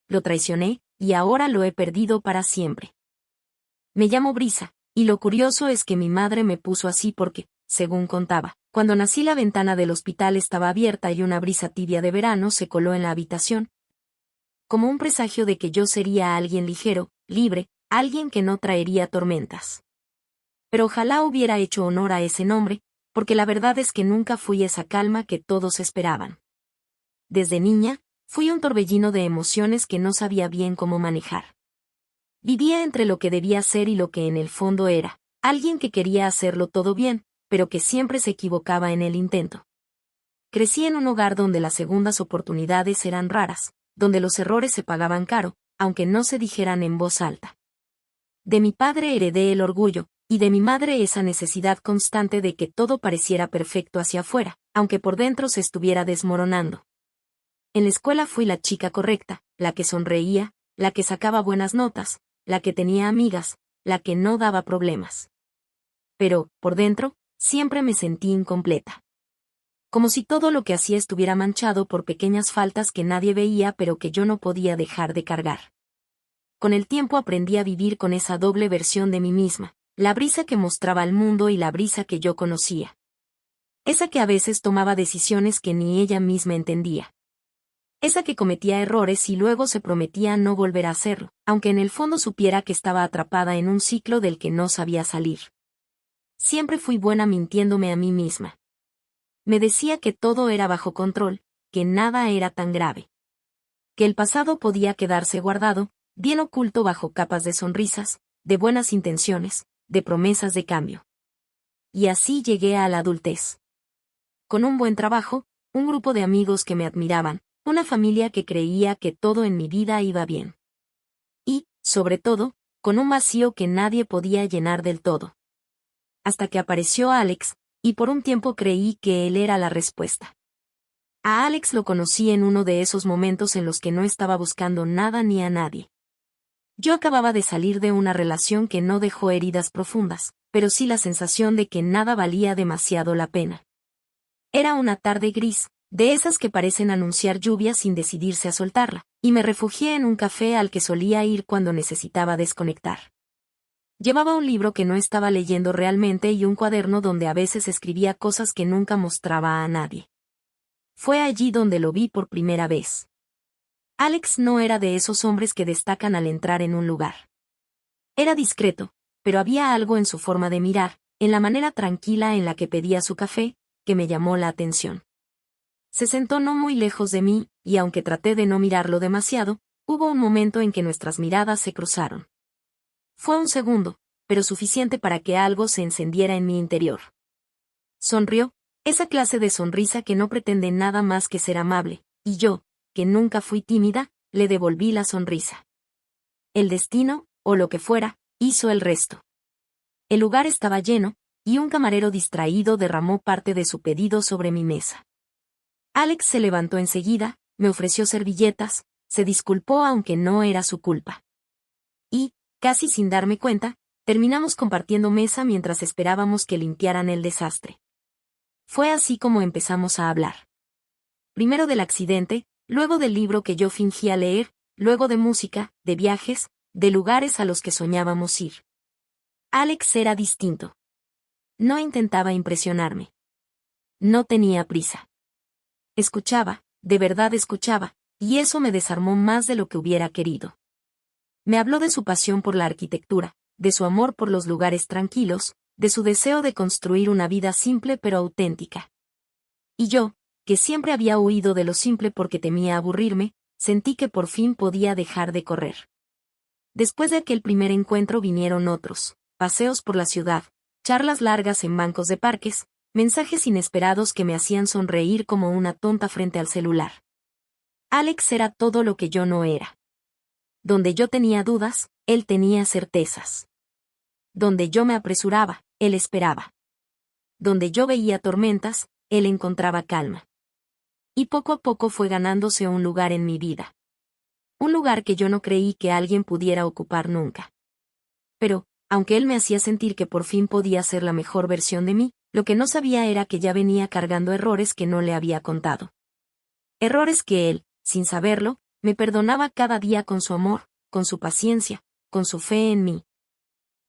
lo traicioné, y ahora lo he perdido para siempre. Me llamo Brisa, y lo curioso es que mi madre me puso así porque, según contaba, cuando nací la ventana del hospital estaba abierta y una brisa tibia de verano se coló en la habitación, como un presagio de que yo sería alguien ligero, libre, alguien que no traería tormentas. Pero ojalá hubiera hecho honor a ese nombre, porque la verdad es que nunca fui esa calma que todos esperaban. Desde niña, fui un torbellino de emociones que no sabía bien cómo manejar. Vivía entre lo que debía ser y lo que en el fondo era, alguien que quería hacerlo todo bien, pero que siempre se equivocaba en el intento. Crecí en un hogar donde las segundas oportunidades eran raras, donde los errores se pagaban caro, aunque no se dijeran en voz alta. De mi padre heredé el orgullo, y de mi madre esa necesidad constante de que todo pareciera perfecto hacia afuera, aunque por dentro se estuviera desmoronando. En la escuela fui la chica correcta, la que sonreía, la que sacaba buenas notas, la que tenía amigas, la que no daba problemas. Pero, por dentro, siempre me sentí incompleta. Como si todo lo que hacía estuviera manchado por pequeñas faltas que nadie veía pero que yo no podía dejar de cargar. Con el tiempo aprendí a vivir con esa doble versión de mí misma, la Brisa que mostraba al mundo y la Brisa que yo conocía. Esa que a veces tomaba decisiones que ni ella misma entendía. Esa que cometía errores y luego se prometía no volver a hacerlo, aunque en el fondo supiera que estaba atrapada en un ciclo del que no sabía salir. Siempre fui buena mintiéndome a mí misma. Me decía que todo era bajo control, que nada era tan grave. Que el pasado podía quedarse guardado, bien oculto bajo capas de sonrisas, de buenas intenciones, de promesas de cambio. Y así llegué a la adultez. Con un buen trabajo, un grupo de amigos que me admiraban, una familia que creía que todo en mi vida iba bien. Y, sobre todo, con un vacío que nadie podía llenar del todo. Hasta que apareció Alex, y por un tiempo creí que él era la respuesta. A Alex lo conocí en uno de esos momentos en los que no estaba buscando nada ni a nadie. Yo acababa de salir de una relación que no dejó heridas profundas, pero sí la sensación de que nada valía demasiado la pena. Era una tarde gris, de esas que parecen anunciar lluvia sin decidirse a soltarla, y me refugié en un café al que solía ir cuando necesitaba desconectar. Llevaba un libro que no estaba leyendo realmente y un cuaderno donde a veces escribía cosas que nunca mostraba a nadie. Fue allí donde lo vi por primera vez. Alex no era de esos hombres que destacan al entrar en un lugar. Era discreto, pero había algo en su forma de mirar, en la manera tranquila en la que pedía su café, que me llamó la atención. Se sentó no muy lejos de mí, y aunque traté de no mirarlo demasiado, hubo un momento en que nuestras miradas se cruzaron. Fue un segundo, pero suficiente para que algo se encendiera en mi interior. Sonrió, esa clase de sonrisa que no pretende nada más que ser amable, y yo, que nunca fui tímida, le devolví la sonrisa. El destino, o lo que fuera, hizo el resto. El lugar estaba lleno, y un camarero distraído derramó parte de su pedido sobre mi mesa. Alex se levantó enseguida, me ofreció servilletas, se disculpó aunque no era su culpa. Y, casi sin darme cuenta, terminamos compartiendo mesa mientras esperábamos que limpiaran el desastre. Fue así como empezamos a hablar. Primero del accidente, luego del libro que yo fingía leer, luego de música, de viajes, de lugares a los que soñábamos ir. Alex era distinto. No intentaba impresionarme. No tenía prisa. Escuchaba, de verdad escuchaba, y eso me desarmó más de lo que hubiera querido. Me habló de su pasión por la arquitectura, de su amor por los lugares tranquilos, de su deseo de construir una vida simple pero auténtica. Y yo, que siempre había huido de lo simple porque temía aburrirme, sentí que por fin podía dejar de correr. Después de aquel primer encuentro vinieron otros, paseos por la ciudad, charlas largas en bancos de parques, mensajes inesperados que me hacían sonreír como una tonta frente al celular. Alex era todo lo que yo no era. Donde yo tenía dudas, él tenía certezas. Donde yo me apresuraba, él esperaba. Donde yo veía tormentas, él encontraba calma. Y poco a poco fue ganándose un lugar en mi vida. Un lugar que yo no creí que alguien pudiera ocupar nunca. Pero, aunque él me hacía sentir que por fin podía ser la mejor versión de mí, lo que no sabía era que ya venía cargando errores que no le había contado. Errores que él, sin saberlo, me perdonaba cada día con su amor, con su paciencia, con su fe en mí.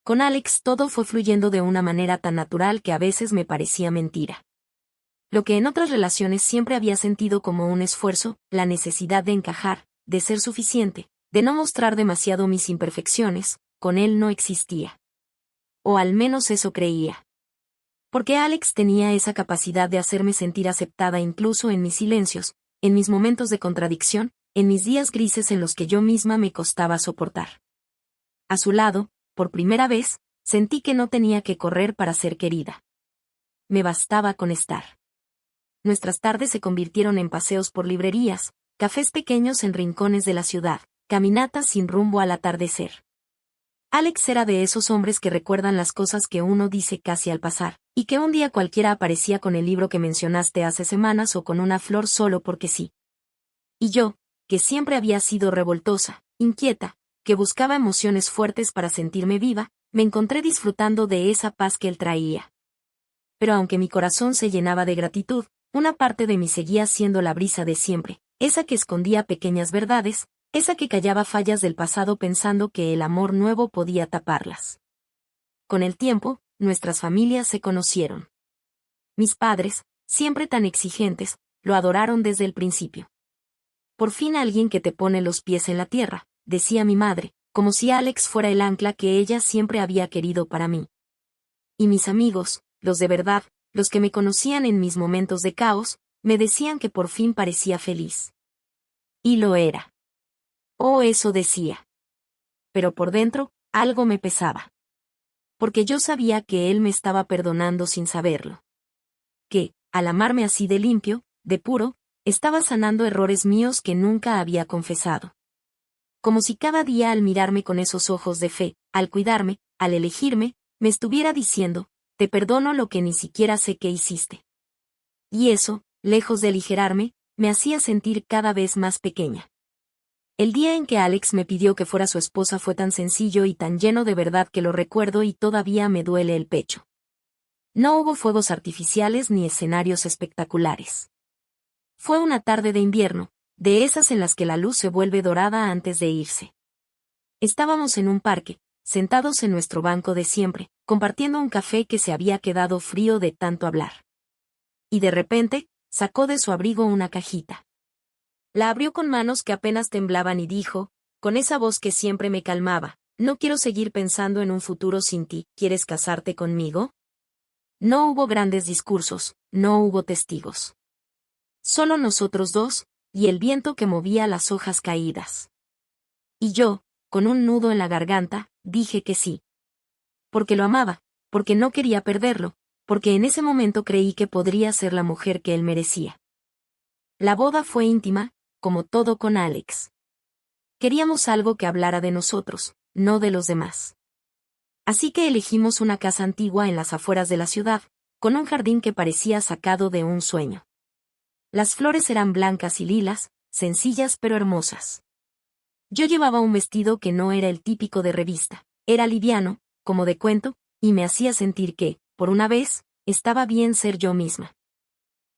Con Alex todo fue fluyendo de una manera tan natural que a veces me parecía mentira. Lo que en otras relaciones siempre había sentido como un esfuerzo, la necesidad de encajar, de ser suficiente, de no mostrar demasiado mis imperfecciones, con él no existía. O al menos eso creía. Porque Alex tenía esa capacidad de hacerme sentir aceptada incluso en mis silencios, en mis momentos de contradicción, en mis días grises en los que yo misma me costaba soportar. A su lado, por primera vez, sentí que no tenía que correr para ser querida. Me bastaba con estar. Nuestras tardes se convirtieron en paseos por librerías, cafés pequeños en rincones de la ciudad, caminatas sin rumbo al atardecer. Alex era de esos hombres que recuerdan las cosas que uno dice casi al pasar, y que un día cualquiera aparecía con el libro que mencionaste hace semanas o con una flor solo porque sí. Y yo, que siempre había sido revoltosa, inquieta, que buscaba emociones fuertes para sentirme viva, me encontré disfrutando de esa paz que él traía. Pero aunque mi corazón se llenaba de gratitud, una parte de mí seguía siendo la brisa de siempre, esa que escondía pequeñas verdades, esa que callaba fallas del pasado pensando que el amor nuevo podía taparlas. Con el tiempo, nuestras familias se conocieron. Mis padres, siempre tan exigentes, lo adoraron desde el principio. Por fin alguien que te pone los pies en la tierra, decía mi madre, como si Alex fuera el ancla que ella siempre había querido para mí. Y mis amigos, los de verdad, los que me conocían en mis momentos de caos, me decían que por fin parecía feliz. Y lo era. Oh, eso decía. Pero por dentro, algo me pesaba. Porque yo sabía que él me estaba perdonando sin saberlo. Que, al amarme así de limpio, de puro, estaba sanando errores míos que nunca había confesado. Como si cada día al mirarme con esos ojos de fe, al cuidarme, al elegirme, me estuviera diciendo, te perdono lo que ni siquiera sé que hiciste. Y eso, lejos de aligerarme, me hacía sentir cada vez más pequeña. El día en que Alex me pidió que fuera su esposa fue tan sencillo y tan lleno de verdad que lo recuerdo y todavía me duele el pecho. No hubo fuegos artificiales ni escenarios espectaculares. Fue una tarde de invierno, de esas en las que la luz se vuelve dorada antes de irse. Estábamos en un parque, sentados en nuestro banco de siempre, compartiendo un café que se había quedado frío de tanto hablar. Y de repente, sacó de su abrigo una cajita. La abrió con manos que apenas temblaban y dijo, con esa voz que siempre me calmaba, no quiero seguir pensando en un futuro sin ti, ¿quieres casarte conmigo? No hubo grandes discursos, no hubo testigos. Solo nosotros dos, y el viento que movía las hojas caídas. Y yo, con un nudo en la garganta, dije que sí. Porque lo amaba, porque no quería perderlo, porque en ese momento creí que podría ser la mujer que él merecía. La boda fue íntima, como todo con Alex. Queríamos algo que hablara de nosotros, no de los demás. Así que elegimos una casa antigua en las afueras de la ciudad, con un jardín que parecía sacado de un sueño. Las flores eran blancas y lilas, sencillas pero hermosas. Yo llevaba un vestido que no era el típico de revista, era liviano, como de cuento, y me hacía sentir que, por una vez, estaba bien ser yo misma.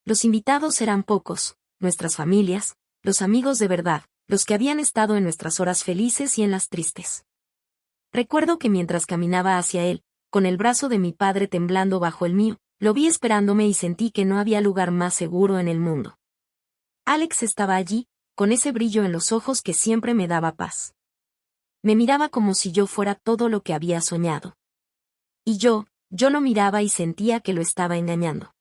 Los invitados eran pocos, nuestras familias, los amigos de verdad, los que habían estado en nuestras horas felices y en las tristes. Recuerdo que mientras caminaba hacia él, con el brazo de mi padre temblando bajo el mío, lo vi esperándome y sentí que no había lugar más seguro en el mundo. Alex estaba allí, con ese brillo en los ojos que siempre me daba paz. Me miraba como si yo fuera todo lo que había soñado. Y yo lo miraba y sentía que lo estaba engañando.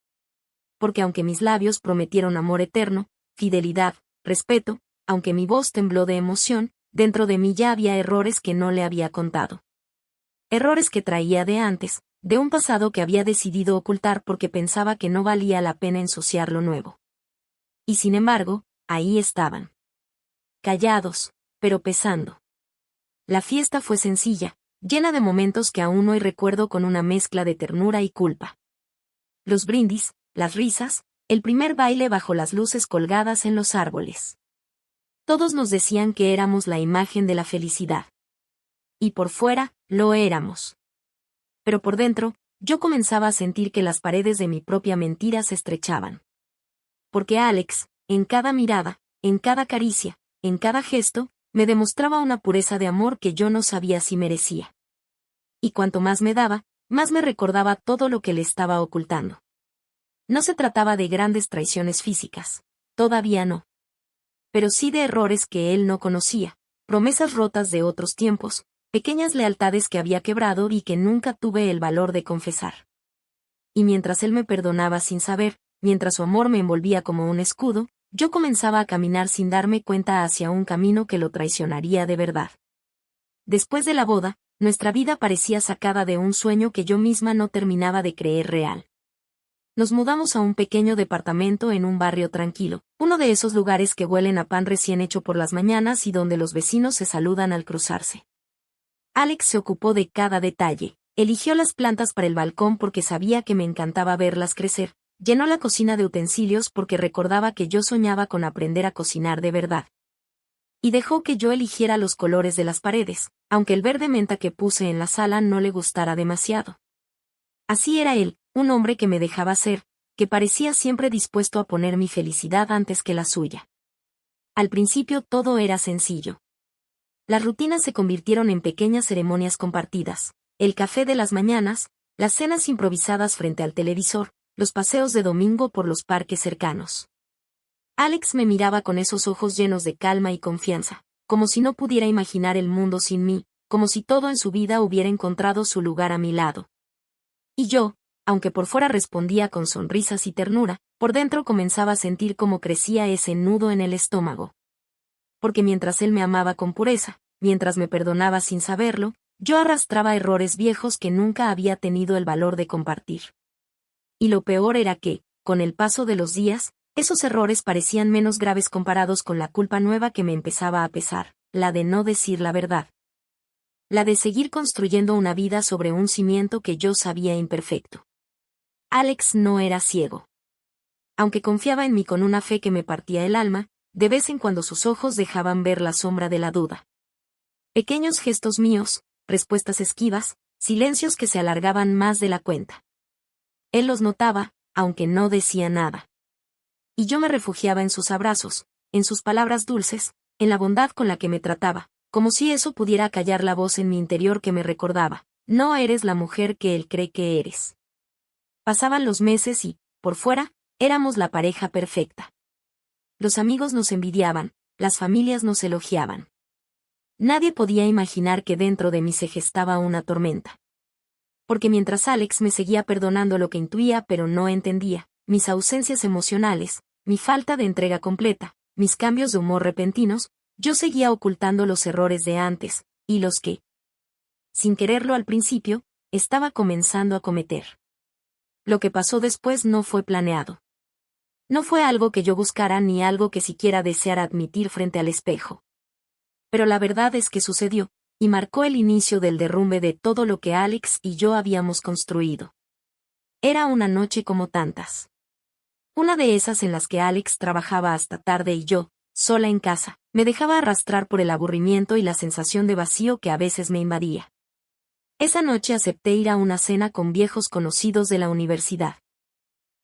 Porque aunque mis labios prometieron amor eterno, fidelidad, respeto, aunque mi voz tembló de emoción, dentro de mí ya había errores que no le había contado. Errores que traía de antes, de un pasado que había decidido ocultar porque pensaba que no valía la pena ensuciar lo nuevo. Y sin embargo, ahí estaban. Callados, pero pesando. La fiesta fue sencilla, llena de momentos que aún hoy recuerdo con una mezcla de ternura y culpa. Los brindis, las risas, el primer baile bajo las luces colgadas en los árboles. Todos nos decían que éramos la imagen de la felicidad. Y por fuera, lo éramos. Pero por dentro, yo comenzaba a sentir que las paredes de mi propia mentira se estrechaban. Porque Alex, en cada mirada, en cada caricia, en cada gesto, me demostraba una pureza de amor que yo no sabía si merecía. Y cuanto más me daba, más me recordaba todo lo que le estaba ocultando. No se trataba de grandes traiciones físicas, todavía no. Pero sí de errores que él no conocía, promesas rotas de otros tiempos, pequeñas lealtades que había quebrado y que nunca tuve el valor de confesar. Y mientras él me perdonaba sin saber, mientras su amor me envolvía como un escudo, yo comenzaba a caminar sin darme cuenta hacia un camino que lo traicionaría de verdad. Después de la boda, nuestra vida parecía sacada de un sueño que yo misma no terminaba de creer real. Nos mudamos a un pequeño departamento en un barrio tranquilo, uno de esos lugares que huelen a pan recién hecho por las mañanas y donde los vecinos se saludan al cruzarse. Alex se ocupó de cada detalle, eligió las plantas para el balcón porque sabía que me encantaba verlas crecer, llenó la cocina de utensilios porque recordaba que yo soñaba con aprender a cocinar de verdad. Y dejó que yo eligiera los colores de las paredes, aunque el verde menta que puse en la sala no le gustara demasiado. Así era él, un hombre que me dejaba ser, que parecía siempre dispuesto a poner mi felicidad antes que la suya. Al principio todo era sencillo. Las rutinas se convirtieron en pequeñas ceremonias compartidas, el café de las mañanas, las cenas improvisadas frente al televisor, los paseos de domingo por los parques cercanos. Alex me miraba con esos ojos llenos de calma y confianza, como si no pudiera imaginar el mundo sin mí, como si todo en su vida hubiera encontrado su lugar a mi lado. Y yo, aunque por fuera respondía con sonrisas y ternura, por dentro comenzaba a sentir cómo crecía ese nudo en el estómago. Porque mientras él me amaba con pureza, mientras me perdonaba sin saberlo, yo arrastraba errores viejos que nunca había tenido el valor de compartir. Y lo peor era que, con el paso de los días, esos errores parecían menos graves comparados con la culpa nueva que me empezaba a pesar, la de no decir la verdad. La de seguir construyendo una vida sobre un cimiento que yo sabía imperfecto. Alex no era ciego. Aunque confiaba en mí con una fe que me partía el alma, de vez en cuando sus ojos dejaban ver la sombra de la duda. Pequeños gestos míos, respuestas esquivas, silencios que se alargaban más de la cuenta. Él los notaba, aunque no decía nada. Y yo me refugiaba en sus abrazos, en sus palabras dulces, en la bondad con la que me trataba, como si eso pudiera callar la voz en mi interior que me recordaba, no eres la mujer que él cree que eres. Pasaban los meses y, por fuera, éramos la pareja perfecta. Los amigos nos envidiaban, las familias nos elogiaban. Nadie podía imaginar que dentro de mí se gestaba una tormenta. Porque mientras Alex me seguía perdonando lo que intuía pero no entendía, mis ausencias emocionales, mi falta de entrega completa, mis cambios de humor repentinos, yo seguía ocultando los errores de antes, y los que, sin quererlo al principio, estaba comenzando a cometer. Lo que pasó después no fue planeado. No fue algo que yo buscara ni algo que siquiera deseara admitir frente al espejo. Pero la verdad es que sucedió, y marcó el inicio del derrumbe de todo lo que Alex y yo habíamos construido. Era una noche como tantas. Una de esas en las que Alex trabajaba hasta tarde y yo, sola en casa, me dejaba arrastrar por el aburrimiento y la sensación de vacío que a veces me invadía. Esa noche acepté ir a una cena con viejos conocidos de la universidad.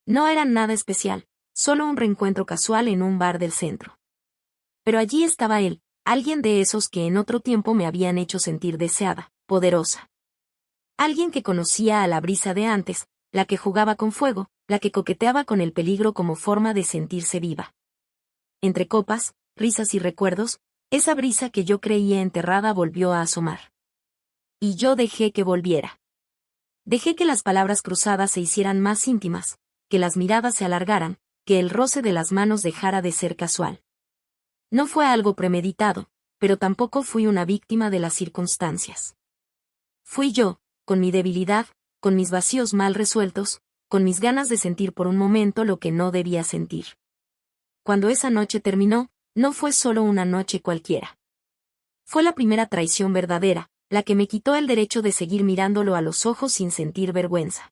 No era nada especial, solo un reencuentro casual en un bar del centro. Pero allí estaba él, alguien de esos que en otro tiempo me habían hecho sentir deseada, poderosa. Alguien que conocía a la brisa de antes, la que jugaba con fuego, la que coqueteaba con el peligro como forma de sentirse viva. Entre copas, risas y recuerdos, esa brisa que yo creía enterrada volvió a asomar. Y yo dejé que volviera. Dejé que las palabras cruzadas se hicieran más íntimas, que las miradas se alargaran, que el roce de las manos dejara de ser casual. No fue algo premeditado, pero tampoco fui una víctima de las circunstancias. Fui yo, con mi debilidad, con mis vacíos mal resueltos, con mis ganas de sentir por un momento lo que no debía sentir. Cuando esa noche terminó, no fue solo una noche cualquiera. Fue la primera traición verdadera, la que me quitó el derecho de seguir mirándolo a los ojos sin sentir vergüenza.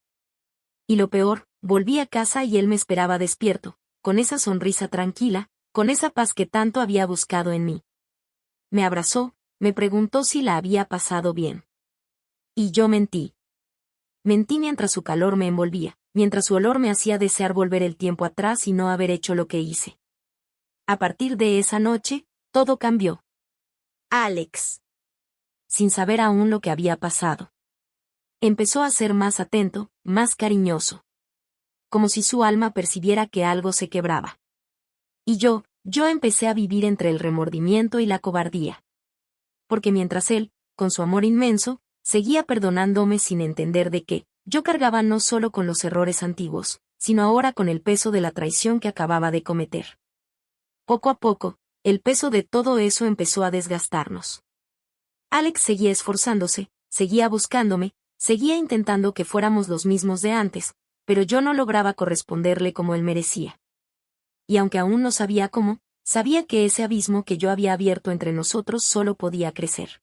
Y lo peor, volví a casa y él me esperaba despierto, con esa sonrisa tranquila, con esa paz que tanto había buscado en mí. Me abrazó, me preguntó si la había pasado bien. Y yo mentí. Mentí mientras su calor me envolvía, mientras su olor me hacía desear volver el tiempo atrás y no haber hecho lo que hice. A partir de esa noche, Todo cambió. Alex. Sin saber aún lo que había pasado. Empezó a ser más atento, más cariñoso. Como si su alma percibiera que algo se quebraba. Y yo empecé a vivir entre el remordimiento y la cobardía. Porque mientras él, con su amor inmenso, seguía perdonándome sin entender de qué, yo cargaba no solo con los errores antiguos, sino ahora con el peso de la traición que acababa de cometer. Poco a poco, el peso de todo eso empezó a desgastarnos. Alex seguía esforzándose, seguía buscándome, seguía intentando que fuéramos los mismos de antes, pero yo no lograba corresponderle como él merecía. Y aunque aún no sabía cómo, sabía que ese abismo que yo había abierto entre nosotros solo podía crecer.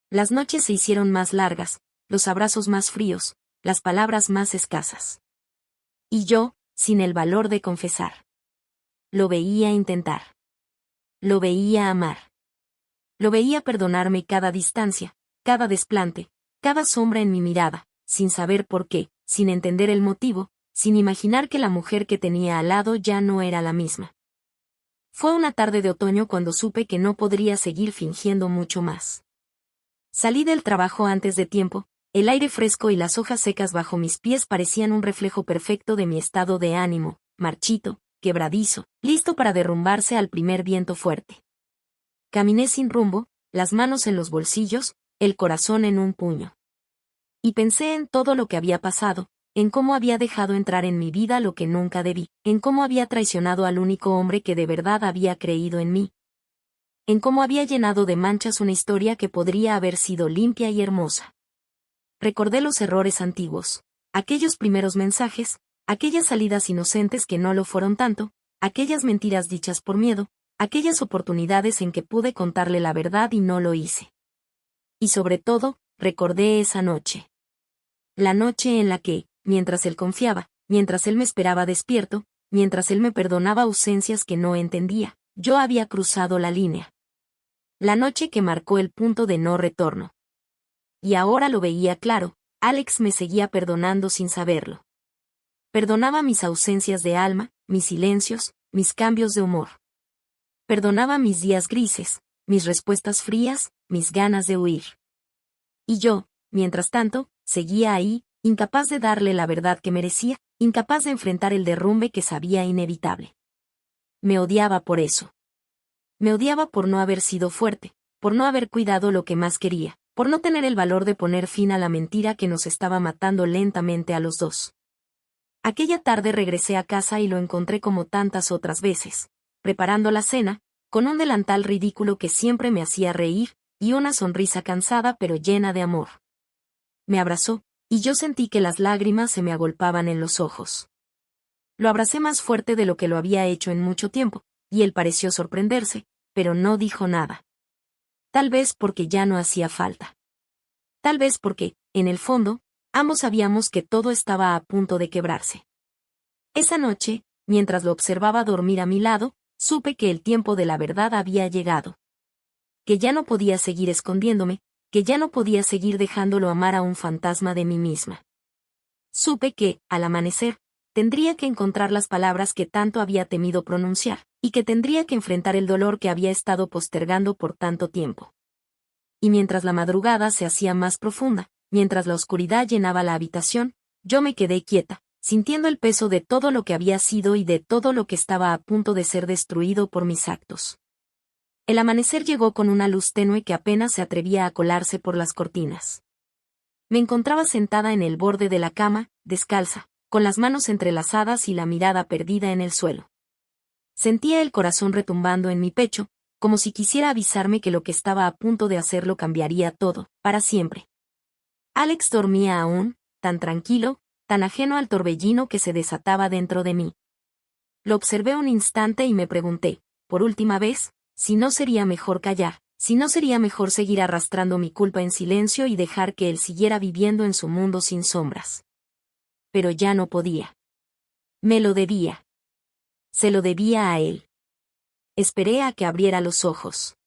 Las noches se hicieron más largas, los abrazos más fríos, las palabras más escasas. Y yo, sin el valor de confesar. Lo veía intentar. Lo veía amar. Lo veía perdonarme cada distancia, cada desplante, cada sombra en mi mirada, sin saber por qué, sin entender el motivo, sin imaginar que la mujer que tenía al lado ya no era la misma. Fue una tarde de otoño cuando supe que no podría seguir fingiendo mucho más. Salí del trabajo antes de tiempo, el aire fresco y las hojas secas bajo mis pies parecían un reflejo perfecto de mi estado de ánimo, marchito, quebradizo, listo para derrumbarse al primer viento fuerte. Caminé sin rumbo, las manos en los bolsillos, el corazón en un puño. Y pensé en todo lo que había pasado, en cómo había dejado entrar en mi vida lo que nunca debí, en cómo había traicionado al único hombre que de verdad había creído en mí. En cómo había llenado de manchas una historia que podría haber sido limpia y hermosa. Recordé los errores antiguos, aquellos primeros mensajes, aquellas salidas inocentes que no lo fueron tanto, aquellas mentiras dichas por miedo, aquellas oportunidades en que pude contarle la verdad y no lo hice. Y sobre todo, recordé esa noche. La noche en la que, mientras él confiaba, mientras él me esperaba despierto, mientras él me perdonaba ausencias que no entendía, yo había cruzado la línea. La noche que marcó el punto de no retorno. Y ahora lo veía claro, Alex me seguía perdonando sin saberlo. Perdonaba mis ausencias de alma, mis silencios, mis cambios de humor. Perdonaba mis días grises, mis respuestas frías, mis ganas de huir. Y yo, mientras tanto, seguía ahí, incapaz de darle la verdad que merecía, incapaz de enfrentar el derrumbe que sabía inevitable. Me odiaba por eso. Me odiaba por no haber sido fuerte, por no haber cuidado lo que más quería, por no tener el valor de poner fin a la mentira que nos estaba matando lentamente a los dos. Aquella tarde regresé a casa y lo encontré como tantas otras veces, preparando la cena, con un delantal ridículo que siempre me hacía reír, y una sonrisa cansada pero llena de amor. Me abrazó, y yo sentí que las lágrimas se me agolpaban en los ojos. Lo abracé más fuerte de lo que lo había hecho en mucho tiempo, y él pareció sorprenderse, pero no dijo nada. Tal vez porque ya no hacía falta. Tal vez porque, en el fondo, ambos sabíamos que todo estaba a punto de quebrarse. Esa noche, mientras lo observaba dormir a mi lado, supe que el tiempo de la verdad había llegado. Que ya no podía seguir escondiéndome, que ya no podía seguir dejándolo amar a un fantasma de mí misma. Supe que, al amanecer, tendría que encontrar las palabras que tanto había temido pronunciar, y que tendría que enfrentar el dolor que había estado postergando por tanto tiempo. Y mientras la madrugada se hacía más profunda, mientras la oscuridad llenaba la habitación, yo me quedé quieta, sintiendo el peso de todo lo que había sido y de todo lo que estaba a punto de ser destruido por mis actos. El amanecer llegó con una luz tenue que apenas se atrevía a colarse por las cortinas. Me encontraba sentada en el borde de la cama, descalza, con las manos entrelazadas y la mirada perdida en el suelo. Sentía el corazón retumbando en mi pecho, como si quisiera avisarme que lo que estaba a punto de hacerlo cambiaría todo, para siempre. Alex dormía aún, tan tranquilo, tan ajeno al torbellino que se desataba dentro de mí. Lo observé un instante y me pregunté, por última vez, si no sería mejor callar, si no sería mejor seguir arrastrando mi culpa en silencio y dejar que él siguiera viviendo en su mundo sin sombras. Pero ya no podía. Me lo debía. Se lo debía a él. Esperé a que abriera los ojos.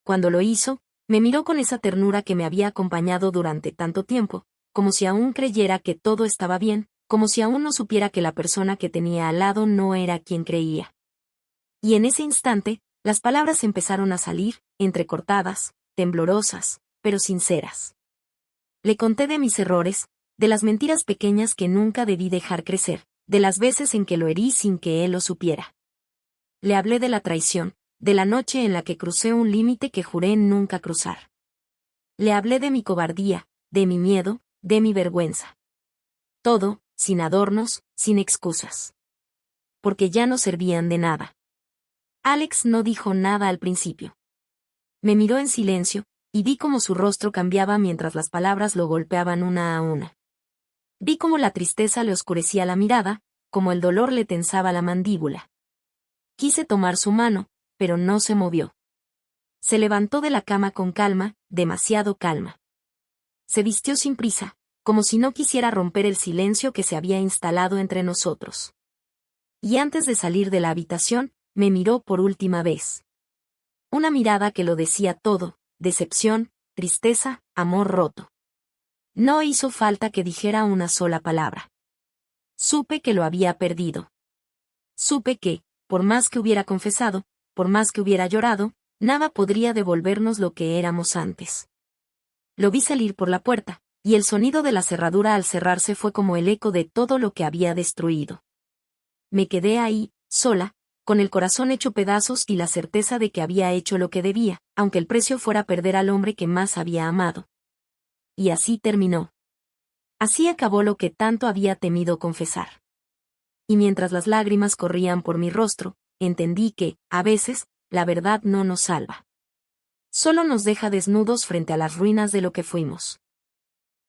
Cuando lo hizo, me miró con esa ternura que me había acompañado durante tanto tiempo, como si aún creyera que todo estaba bien, como si aún no supiera que la persona que tenía al lado no era quien creía. Y en ese instante, Las palabras empezaron a salir, entrecortadas, temblorosas, pero sinceras. Le conté de mis errores, de las mentiras pequeñas que nunca debí dejar crecer, de las veces en que lo herí sin que él lo supiera. Le hablé de la traición, de la noche en la que crucé un límite que juré nunca cruzar. Le hablé de mi cobardía, de mi miedo, de mi vergüenza. Todo, sin adornos, sin excusas. Porque ya no servían de nada. Alex no dijo nada al principio. Me miró en silencio, y vi cómo su rostro cambiaba mientras las palabras lo golpeaban una a una. Vi cómo la tristeza le oscurecía la mirada, cómo el dolor le tensaba la mandíbula. Quise tomar su mano, pero no se movió. Se levantó de la cama con calma, demasiado calma. Se vistió sin prisa, como si no quisiera romper el silencio que se había instalado entre nosotros. Y antes de salir de la habitación, me miró por última vez. Una mirada que lo decía todo, decepción, tristeza, amor roto. No hizo falta que dijera una sola palabra. Supe que lo había perdido. Supe que, por más que hubiera confesado, por más que hubiera llorado, nada podría devolvernos lo que éramos antes. Lo vi salir por la puerta, y el sonido de la cerradura al cerrarse fue como el eco de todo lo que había destruido. Me quedé ahí, sola, con el corazón hecho pedazos y la certeza de que había hecho lo que debía, aunque el precio fuera perder al hombre que más había amado. Y así terminó. Así acabó lo que tanto había temido confesar. Y mientras las lágrimas corrían por mi rostro, entendí que, a veces, la verdad no nos salva. Solo nos deja desnudos frente a las ruinas de lo que fuimos.